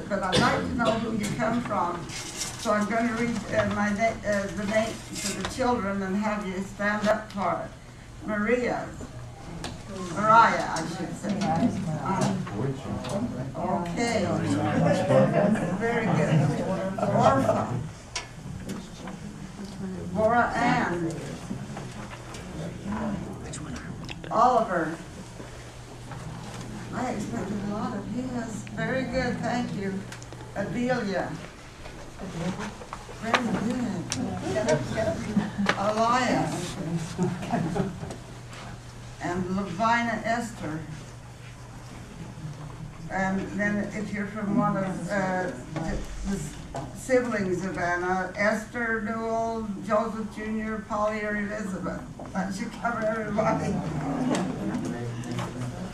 But I'd like to know who you come from. So I'm going to read the name to the children and have you stand up for it. Mariah, I should say. Okay. Very good. Orpha. Laura Ann. Oliver. I expected a lot of his. Very good, thank you. Adelia. Very good. Elias. And Lavina Esther. And then if you're from one of the siblings of Anna, Esther, Newell, Joseph Jr., Polly, or Elizabeth. That should cover everybody.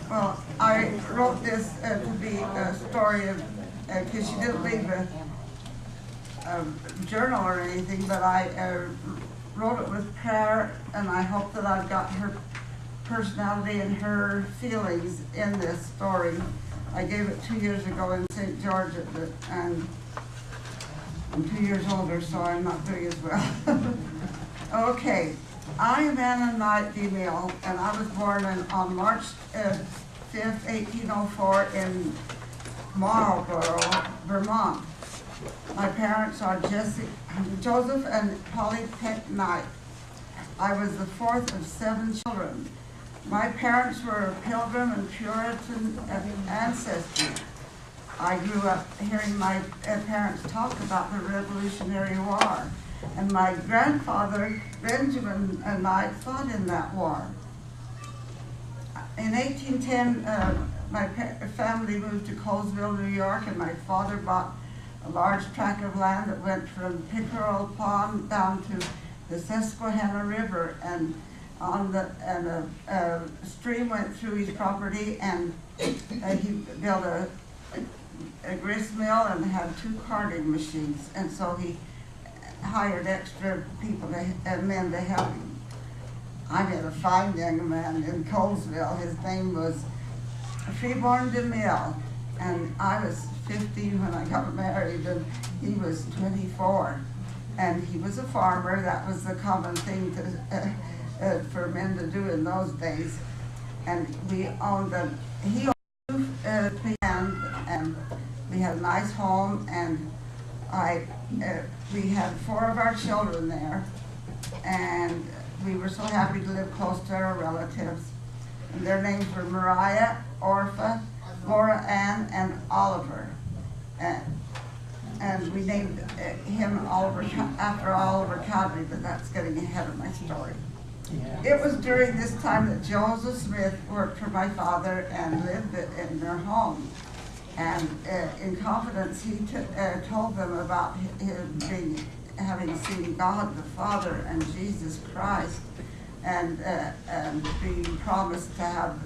Well, I wrote this to be a story of, because she didn't leave a journal or anything, but I wrote it with prayer, and I hope that I've got her personality and her feelings in this story. I gave it 2 years ago in St. George, and I'm 2 years older, so I'm not doing as well. Okay, I am Anna Knight Demille, and I was born on March 5th, 1804 in Marlborough, Vermont. My parents are Joseph and Polly Peck Knight. I was the fourth of 7 children. My parents were of Pilgrim and Puritan ancestry. I grew up hearing my parents talk about the Revolutionary War, and my grandfather, Benjamin Knight, fought in that war. In 1810, my family moved to Colesville, New York, and my father bought a large tract of land that went from Pickerel Pond down to the Susquehanna River, and a stream went through his property, and he built a grist mill and had 2 carding machines, and so he hired extra people, men to help him. I met a fine young man in Colesville. His name was Freeborn DeMille, and I was 15 when I got married, and he was 24. And he was a farmer. That was the common thing for men to do in those days. And he owned 2 land, and we had a nice home, and we had 4 of our children there, and we were so happy to live close to our relatives. And their names were Mariah, Orpha, Laura Ann, and Oliver. And we named him Oliver after Oliver Cowdery, but that's getting ahead of my story. Yeah. It was during this time that Joseph Smith worked for my father and lived in their home. And in confidence, he told them about him having seen God the Father and Jesus Christ, and being promised to have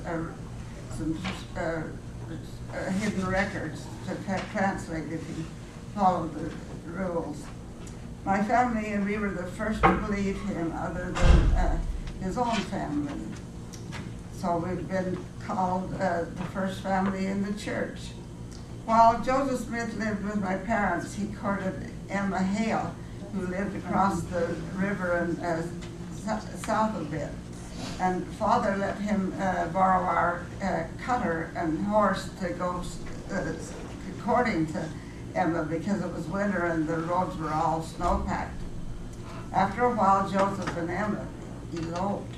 some hidden records to translate if he followed the rules. My family and we were the first to believe him, other than his own family. So we've been called the first family in the church. While Joseph Smith lived with my parents, he courted Emma Hale, who lived across the river and south a bit. And Father let him borrow our cutter and horse to go courting to Emma because it was winter and the roads were all snow-packed. After a while, Joseph and Emma eloped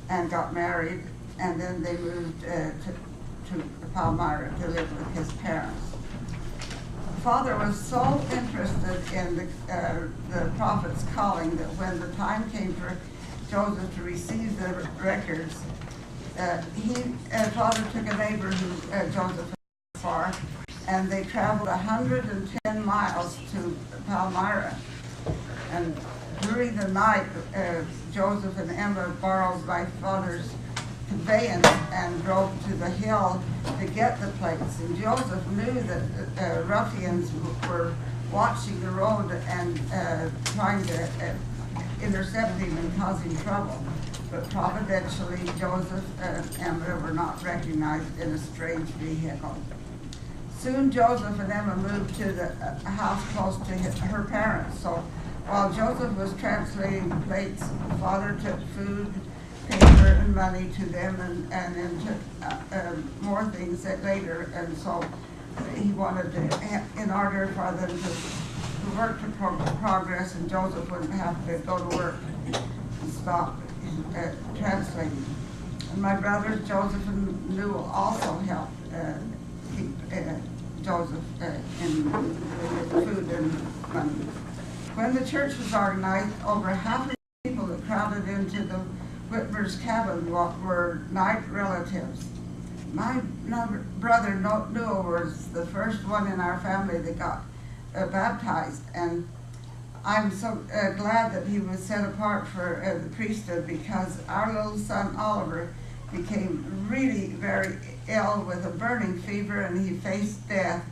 and got married, and then they moved to Palmyra to live with his parents. Father was so interested in the prophet's calling that when the time came for Joseph to receive the records, Father took a neighbor who Joseph had far, and they traveled 110 miles to Palmyra. And during the night, Joseph and Emma borrowed my father's conveyance and drove to the hill to get the plates. And Joseph knew that ruffians were watching the road and trying to intercept him and cause him trouble. But providentially, Joseph and Emma were not recognized in a strange vehicle. Soon Joseph and Emma moved to the house close to her parents. So while Joseph was translating the plates, Father took food, paper, and money to them, and then took more things later. And so he wanted to, in order for them to work to progress, and Joseph wouldn't have to go to work and stop translating. And my brothers Joseph and Newell also helped keep Joseph in food and money. When the church was organized, over half of the people that crowded into the Whitmer's cabin were night relatives. My brother Newell was the first one in our family that got baptized, and I'm so glad that he was set apart for the priesthood, because our little son Oliver became really very ill with a burning fever and he faced death.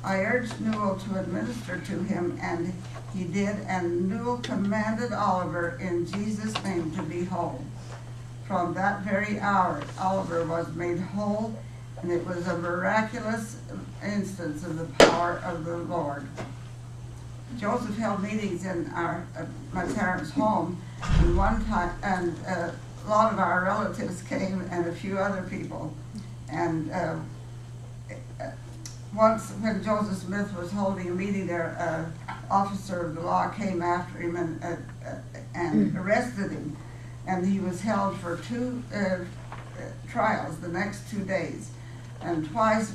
I urged Newell to administer to him, and he did, and Newell commanded Oliver in Jesus' name to be whole. From that very hour, Oliver was made whole, and it was a miraculous instance of the power of the Lord. Joseph held meetings in my parents' home, and one time, and a lot of our relatives came, and a few other people. And once, when Joseph Smith was holding a meeting there, an officer of the law came after him and arrested him, and he was held for 2 trials the next 2 days. And twice,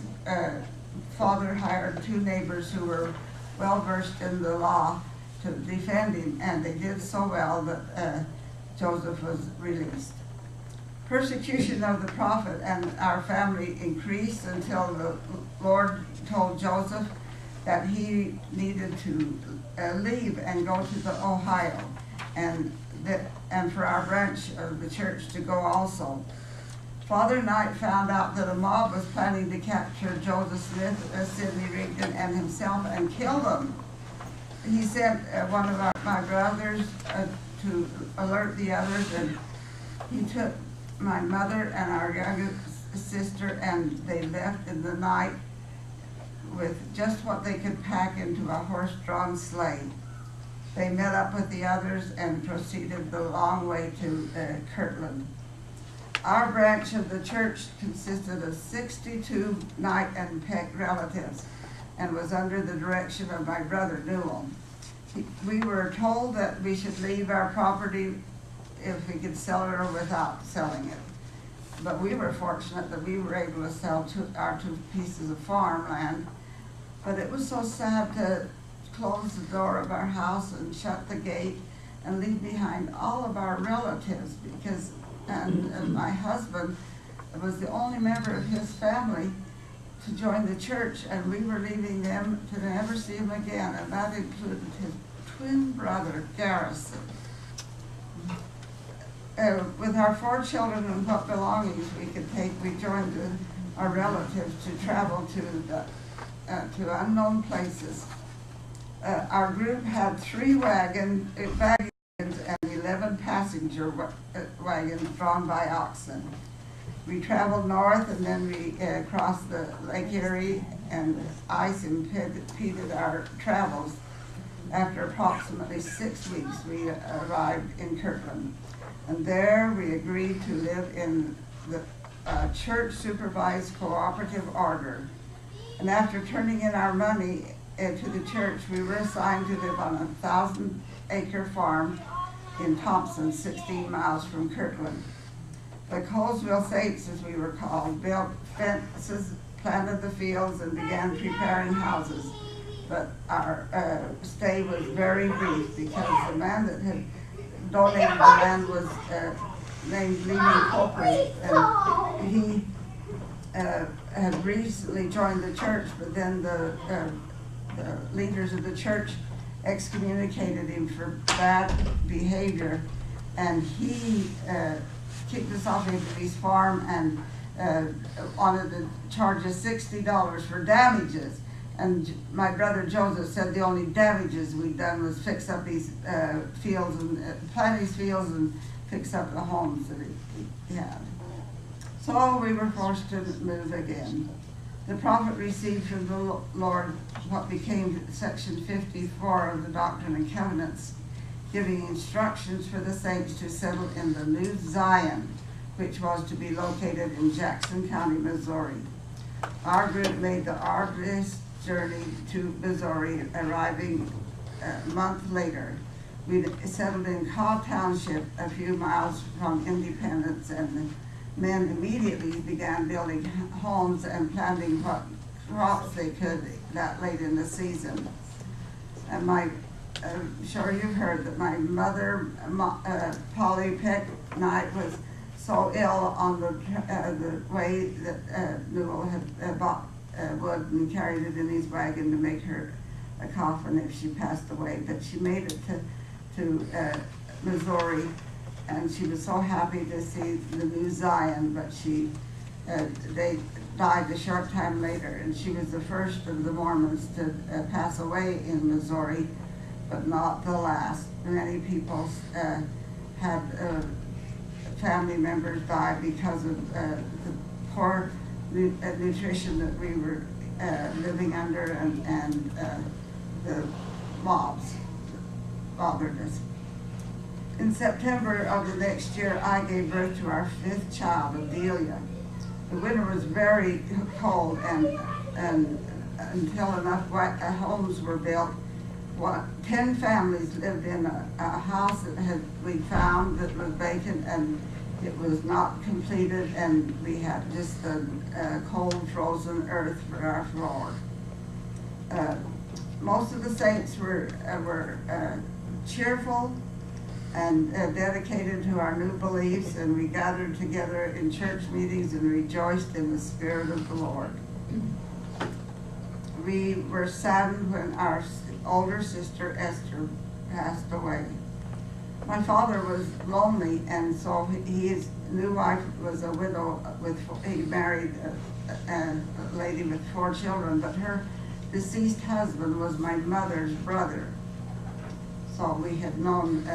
Father hired 2 neighbors who were well versed in the law to defend him, and they did so well that Joseph was released. Persecution of the prophet and our family increased until the Lord told Joseph that he needed to leave and go to the Ohio, and for our branch of the church to go also. Father Knight found out that a mob was planning to capture Joseph Smith, Sidney Rigdon, and himself and kill them. He sent one of my brothers to alert the others, and he took my mother and our youngest sister, and they left in the night with just what they could pack into a horse-drawn sleigh. They met up with the others and proceeded the long way to Kirtland. Our branch of the church consisted of 62 Knight and Peck relatives and was under the direction of my brother Newell. We were told that we should leave our property if we could sell it or without selling it. But we were fortunate that we were able to sell our 2 pieces of farmland. But it was so sad to close the door of our house and shut the gate and leave behind all of our relatives, because and my husband was the only member of his family to join the church, and we were leaving them to never see him again, and that included his twin brother, Garrison. With our 4 children and what belongings we could take, we joined our relatives to travel to unknown places. Our group had 3 wagons and 11 passenger wagons drawn by oxen. We traveled north, and then we crossed the Lake Erie, and ice impeded our travels. After approximately 6 weeks, we arrived in Kirtland, and there we agreed to live in the church-supervised cooperative order. And after turning in our money to the church, we were assigned to live on a 1,000-acre farm in Thompson, 16 miles from Kirtland. The Colesville Saints, as we were called, built fences, planted the fields, and began preparing houses. But our stay was very brief because the man that had donated the land was named Leland Copley, and he had recently joined the church, but then the leaders of the church excommunicated him for bad behavior, and he kicked us off his farm and wanted to charge us $60 for damages. And my brother Joseph said the only damages we'd done was fix up these fields and plant these fields and fix up the homes that he had. So we were forced to move again. The prophet received from the Lord what became section 54 of the Doctrine and Covenants, giving instructions for the saints to settle in the New Zion, which was to be located in Jackson County, Missouri. Our group made the arduous journey to Missouri, arriving a month later. We settled in Cobb Township, a few miles from Independence, and the men immediately began building homes and planting what crops they could that late in the season. And I'm sure you've heard that my mother, Polly Peck Knight, was so ill on the way that Newell had bought wood and carried it in his wagon to make her a coffin if she passed away. But she made it to Missouri, and she was so happy to see the New Zion, but they died a short time later, and she was the first of the Mormons to pass away in Missouri, but not the last. Many people had family members die because of the poor nutrition that we were living under, and the mobs bothered us. In September of the next year, I gave birth to our 5th child, Adelia. The winter was very cold, and until enough homes were built, 10 families lived in a house that we found that was vacant, and it was not completed, and we had just the cold, frozen earth for our floor. Most of the saints were cheerful and dedicated to our new beliefs, and we gathered together in church meetings and rejoiced in the Spirit of the Lord. We were saddened when our older sister Esther passed away. My father was lonely, and so his new wife was a widow. He married a lady with 4 children, but her deceased husband was my mother's brother. So we had known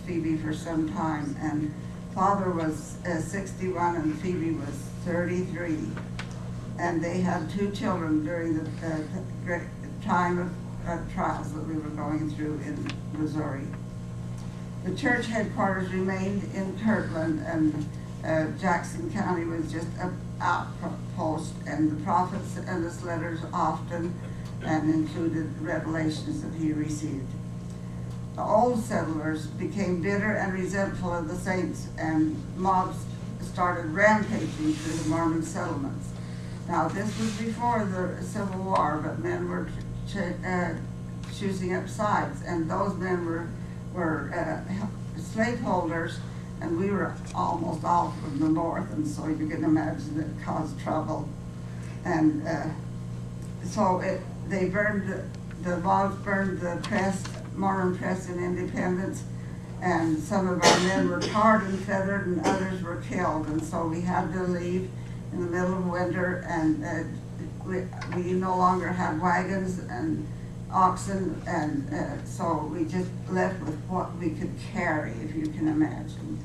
Phoebe for some time, and father was 61 and Phoebe was 33, and they had 2 children during the great time of trials that we were going through in Missouri. The church headquarters remained in Kirtland, and Jackson County was just an outpost, and the prophet sent us letters often and included revelations that he received. The old settlers became bitter and resentful of the saints, and mobs started rampaging through the Mormon settlements. Now, this was before the Civil War, but men were choosing up sides, and those men were slaveholders, and we were almost all from the north, and so you can imagine it caused trouble. And so they burned the mobs burned the press, Mormon press in Independence, and some of our men were tarred and feathered, and others were killed, and so we had to leave in the middle of winter, and we no longer had wagons and oxen, and so we just left with what we could carry, if you can imagine.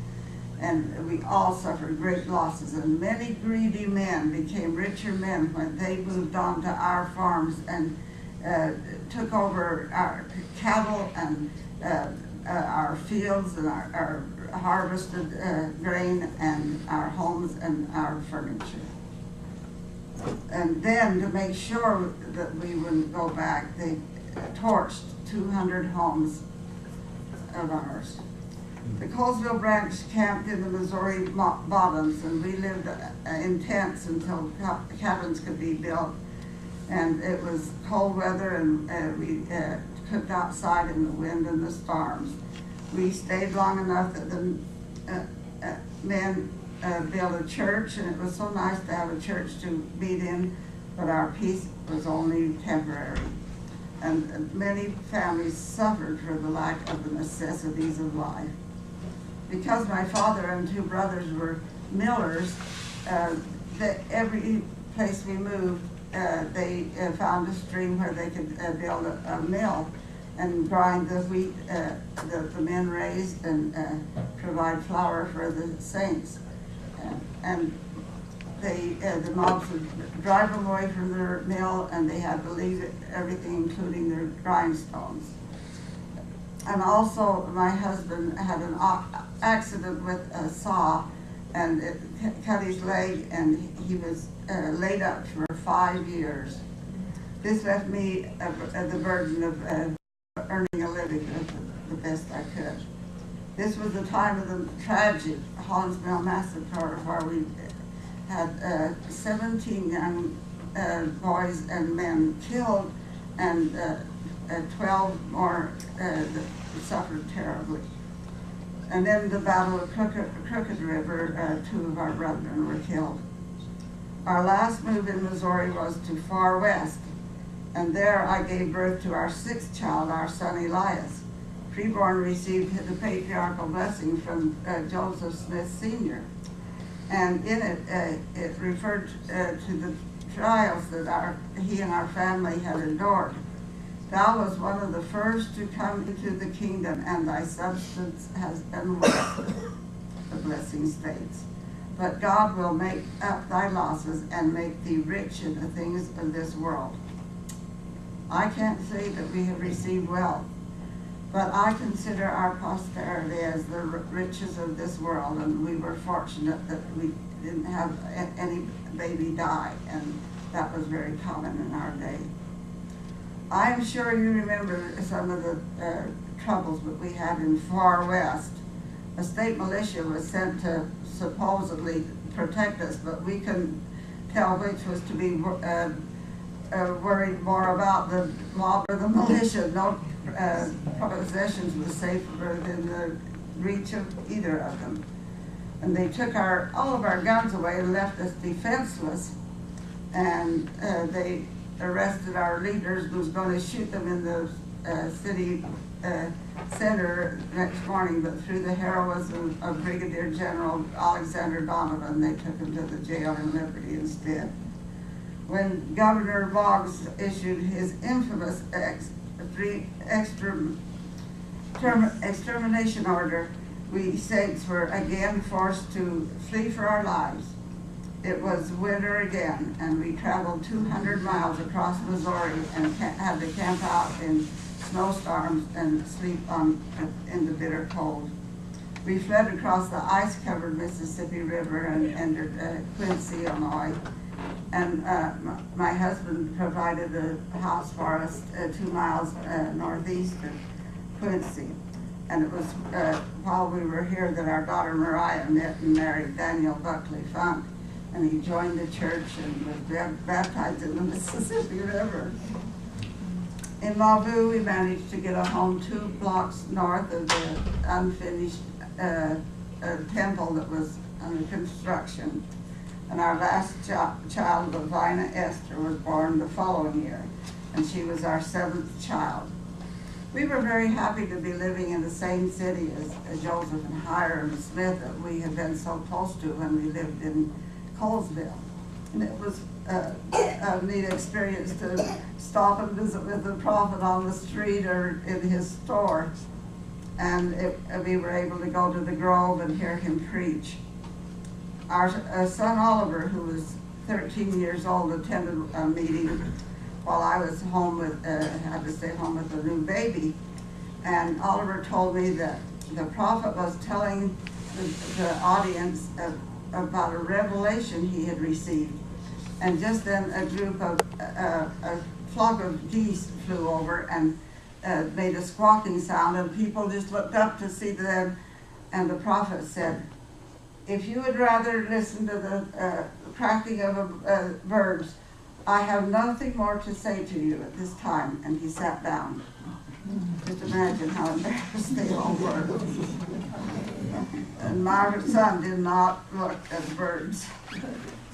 And we all suffered great losses, and many greedy men became richer men when they moved on to our farms and took over our cattle and our fields and our harvested grain and our homes and our furniture. And then to make sure that we wouldn't go back, they torched 200 homes of ours. The Colesville branch camped in the Missouri bottoms, and we lived in tents until cabins could be built. And it was cold weather, and we cooked outside in the wind and the storms. We stayed long enough that the men built a church, and it was so nice to have a church to meet in, but our peace was only temporary. And many families suffered for the lack of the necessities of life. Because my father and two brothers were millers, every place we moved, they found a stream where they could build a mill and grind the wheat that the men raised and provide flour for the saints. And the mobs would drive them away from their mill, and they had to leave everything, including their grindstones. And also, my husband had an accident with a saw, and it cut his leg, and he was laid up for 5 years. This left me the burden of earning a living the best I could. This was the time of the tragic Hollis Mill Massacre, where we had 17 young boys and men killed, and 12 more that suffered terribly. And then the Battle of Crooked River, 2 of our brethren were killed. Our last move in Missouri was to Far West, and there I gave birth to our 6th child, our son Elias. Preborn received the patriarchal blessing from Joseph Smith Sr. And in it, it referred to the trials that he and our family had endured. Thou was one of the first to come into the kingdom, and thy substance has been lost, the blessing states. But God will make up thy losses and make thee rich in the things of this world. I can't say that we have received wealth, but I consider our posterity as the riches of this world, and we were fortunate that we didn't have any baby die, and that was very common in our day. I'm sure you remember some of the troubles that we had in Far West. A state militia was sent to supposedly protect us, but we couldn't tell which was to be worried more about, the mob or the militia. No possessions was safer within the reach of either of them. And they took all of our guns away and left us defenseless. And they arrested our leaders and was going to shoot them in the city center next morning, but through the heroism of Brigadier General Alexander Donovan, they took him to the jail in Liberty instead. When Governor Boggs issued his infamous extermination order, we Saints were again forced to flee for our lives. It was winter again, and we traveled 200 miles across Missouri and had to camp out in snowstorms and sleep in the bitter cold. We fled across the ice-covered Mississippi River and entered Quincy, Illinois. And my husband provided a house for us 2 miles northeast of Quincy. And it was while we were here that our daughter Mariah met and married Daniel Buckley Funk. And he joined the church and was baptized in the Mississippi River. In Nauvoo, we managed to get a home 2 blocks north of the unfinished temple that was under construction. And our last child, Lavina Esther, was born the following year, and she was our 7th child. We were very happy to be living in the same city as Joseph and Hiram Smith that we had been so close to when we lived in Colesville. And it was a neat experience to stop and visit with the prophet on the street or in his store. And we were able to go to the Grove and hear him preach. Our son Oliver, who was 13 years old, attended a meeting while I was home had to stay home with a new baby. And Oliver told me that the prophet was telling the audience about a revelation he had received. And just then a flock of geese flew over and made a squawking sound, and people just looked up to see them. And the prophet said, if you would rather listen to the cracking of birds, I have nothing more to say to you at this time. And he sat down. Just imagine how embarrassed they all were. And my son did not look at the birds.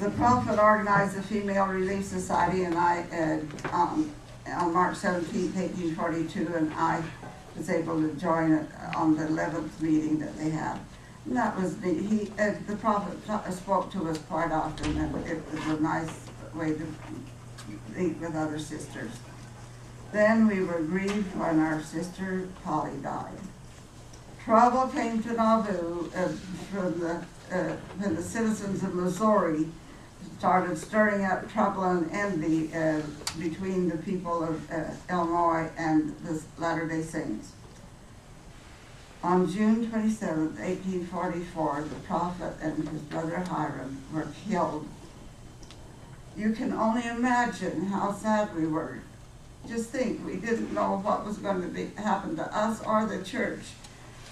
The prophet organized the Female Relief Society, and I, on March 17, 1842, and I was able to join it on the 11th meeting that they had. And that was neat. The prophet spoke to us quite often, and it was a nice way to meet with other sisters. Then we were grieved when our sister Polly died. Trouble came to Nauvoo when the citizens of Missouri started stirring up trouble and envy between the people of Illinois and the Latter-day Saints. On June 27, 1844, the prophet and his brother Hiram were killed. You can only imagine how sad we were. Just think, we didn't know what was going to happen to us or the church.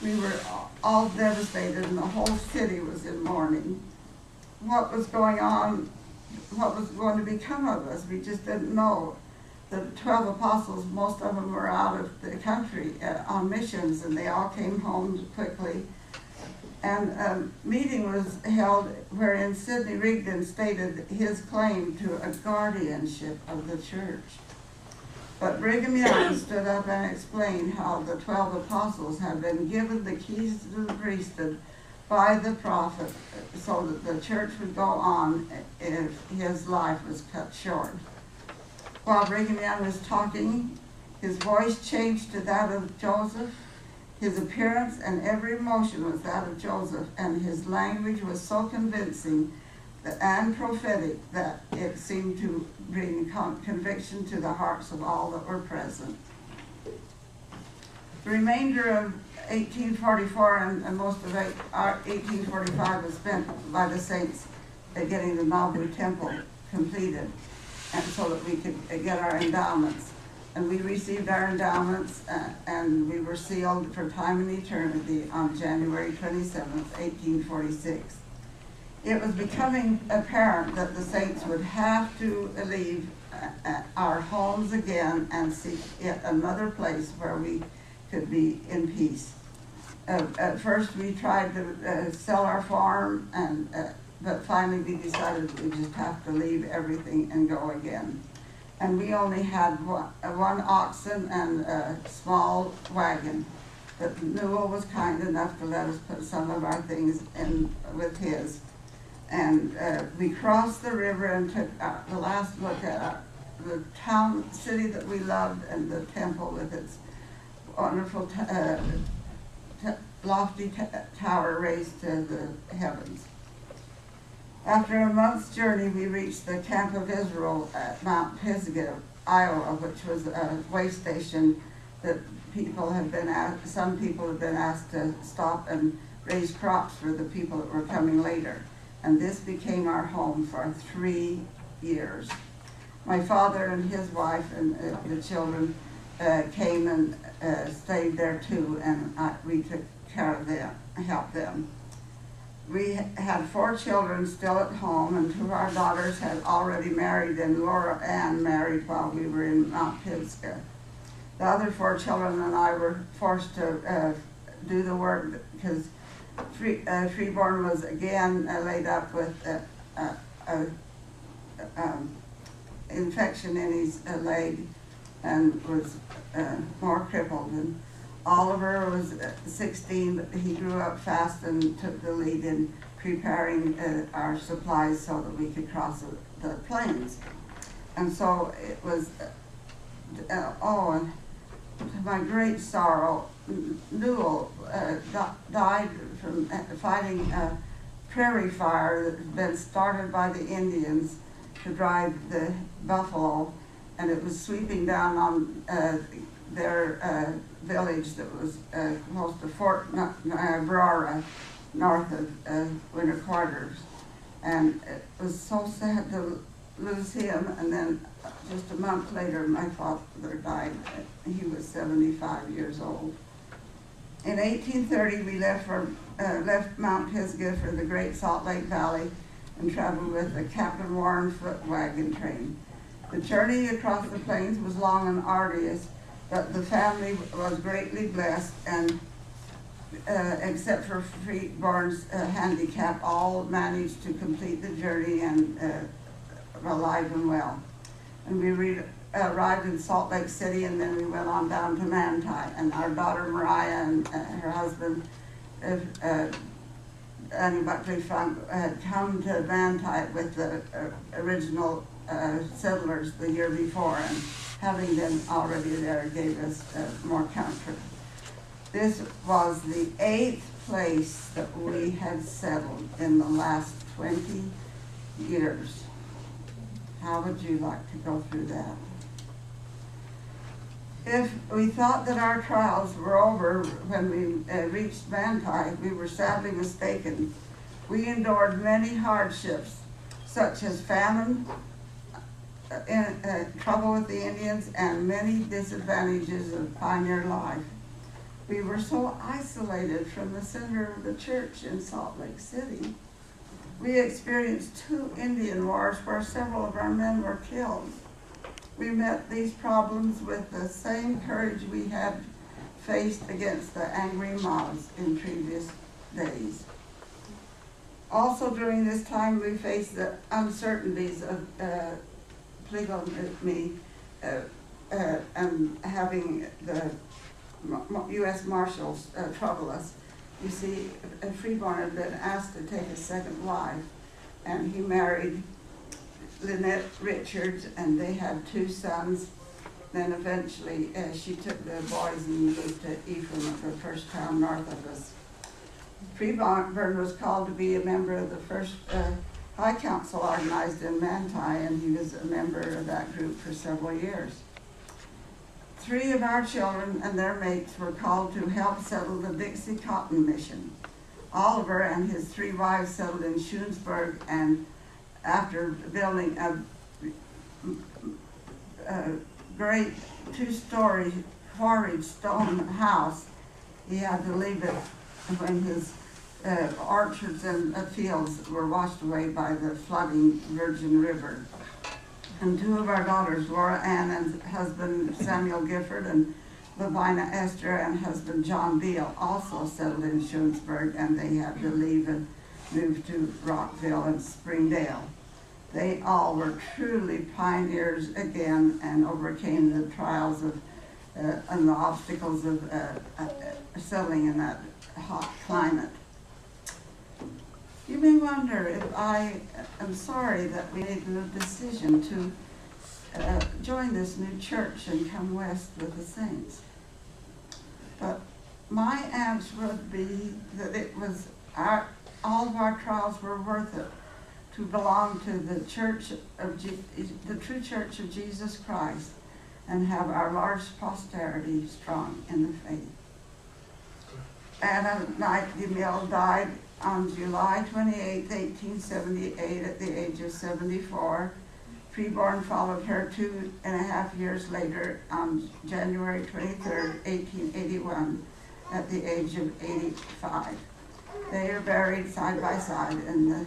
We were all devastated, and the whole city was in mourning. What was going on, what was going to become of us, we just didn't know. The 12 apostles, most of them were out of the country on missions, and they all came home quickly. And a meeting was held wherein Sidney Rigdon stated his claim to a guardianship of the church. But Brigham Young stood up and explained how the 12 apostles had been given the keys to the priesthood by the prophet so that the church would go on if his life was cut short. While Brigham Young was talking, his voice changed to that of Joseph. His appearance and every motion was that of Joseph, and his language was so convincing and prophetic that it seemed to bring conviction to the hearts of all that were present. The remainder of 1844 and most of 1845 was spent by the saints getting the Nauvoo temple completed, and so that we could get our endowments. And we received our endowments, and we were sealed for time and eternity on January 27th, 1846. It was becoming apparent that the saints would have to leave our homes again and seek yet another place where we could be in peace. At first we tried to sell our farm, but finally we decided we just have to leave everything and go again. And we only had one oxen and a small wagon, but Newell was kind enough to let us put some of our things in with his. And we crossed the river and took the last look at the city that we loved, and the temple with its wonderful lofty tower raised to the heavens. After a month's journey, we reached the Camp of Israel at Mount Pisgah, Iowa, which was a way station that some people had been asked to stop and raise crops for the people that were coming later. And this became our home for 3 years. My father and his wife and the children came and stayed there too, and we took care of them, helped them. We had 4 children still at home, and 2 of our daughters had already married, and Laura Ann married while we were in Mount Pisgah. The other 4 children and I were forced to do the work because Freeborn was again laid up with infection in his leg and was more crippled. And Oliver was 16, but he grew up fast and took the lead in preparing our supplies so that we could cross the plains. And so it was, and to my great sorrow, Newell died from fighting a prairie fire that had been started by the Indians to drive the buffalo, and it was sweeping down on their village that was close to Fort Niobrara, north of Winter Quarters. And it was so sad to lose him, and then just a month later, my father died. He was 75 years old. In 1830, we left Mount Pisgah for the Great Salt Lake Valley and traveled with the Captain Warren foot wagon train. The journey across the plains was long and arduous, but the family was greatly blessed, and except for Freeborn's handicap, all managed to complete the journey and alive and well. And we arrived in Salt Lake City, and then we went on down to Manti. And our daughter Mariah and her husband, Annie Buckley Funk, had come to Manti with the original settlers the year before, and having been already there gave us more comfort. This was the 8th place that we had settled in the last 20 years. How would you like to go through that? If we thought that our trials were over when we reached Manti, we were sadly mistaken. We endured many hardships, such as famine, trouble with the Indians, and many disadvantages of pioneer life. We were so isolated from the center of the church in Salt Lake City. We experienced 2 Indian wars where several of our men were killed. We met these problems with the same courage we had faced against the angry mobs in previous days. Also during this time, we faced the uncertainties of polygamy and having the U.S. Marshals trouble us. You see, Freeborn had been asked to take a second wife, and he married Lynette Richards, and they had 2 sons. Then eventually she took the boys and moved to Ephraim, the first town north of us. Freeborn was called to be a member of the first High Council organized in Manti, and he was a member of that group for several years. 3 of our children and their mates were called to help settle the Dixie Cotton Mission. Oliver and his 3 wives settled in Schuensburg, and after building a great 2-story quarried stone house, he had to leave it when his orchards and fields were washed away by the flooding Virgin River. And 2 of our daughters, Laura Ann and husband Samuel Gifford, and Lavina Esther and husband John Beal, also settled in Schuensburg, and they had to leave and move to Rockville and Springdale. They all were truly pioneers again and overcame the trials of and the obstacles of settling in that hot climate. You may wonder if I am sorry that we made the decision to join this new church and come west with the saints. But my answer would be that it was all of our trials were worth it to belong to the church of the true Church of Jesus Christ and have our large posterity strong in the faith. Anna Knight DeMille died on July 28, 1878 at the age of 74. Freeborn followed her 2.5 years later on January 23, 1881 at the age of 85. They are buried side by side in the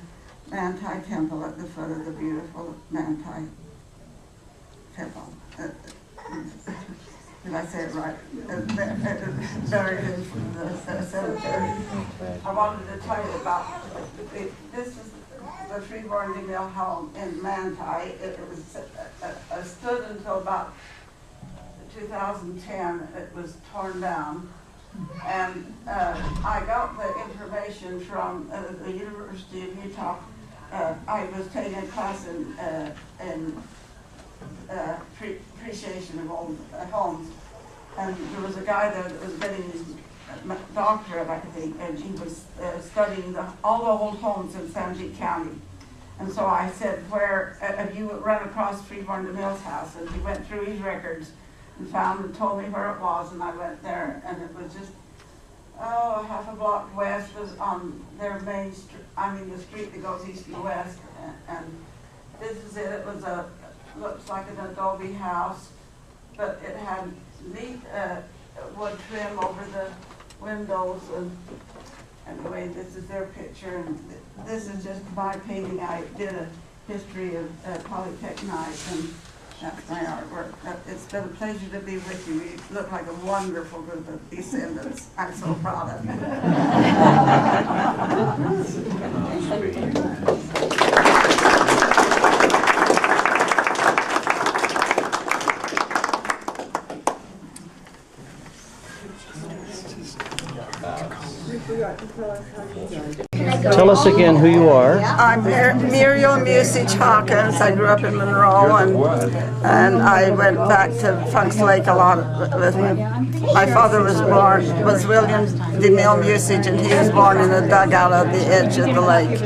Manti Temple at the foot of the beautiful Manti Temple. Did I say it right? Buried in the cemetery. I wanted to tell you about this is the Freeborn DeMille home in Manti. It was stood until about 2010. It was torn down. And I got the information from the University of Utah. I was taking a class in appreciation of old homes, and there was a guy there that was getting his doctorate, I think, and he was studying all the old homes in Sanjit County. And so I said, where have you run across Freeborn DeMille's house? And he went through his records and found and told me where it was, and I went there, and it was just half a block west was on their main street, the street that goes east and west, and this is it. It was looks like an adobe house, but it had neat wood trim over the windows. And anyway, this is their picture, and this is just my painting. I did a history of Polytechnite, and that's my artwork. It's been a pleasure to be with you. You look like a wonderful group of descendants. I'm so proud of you. Tell us again who you are. I'm Muriel Musich Hawkins. I grew up in Monroe, and I went back to Funk's Lake a lot with my father was William DeMille Musich, and he was born in a dugout at the edge of the lake.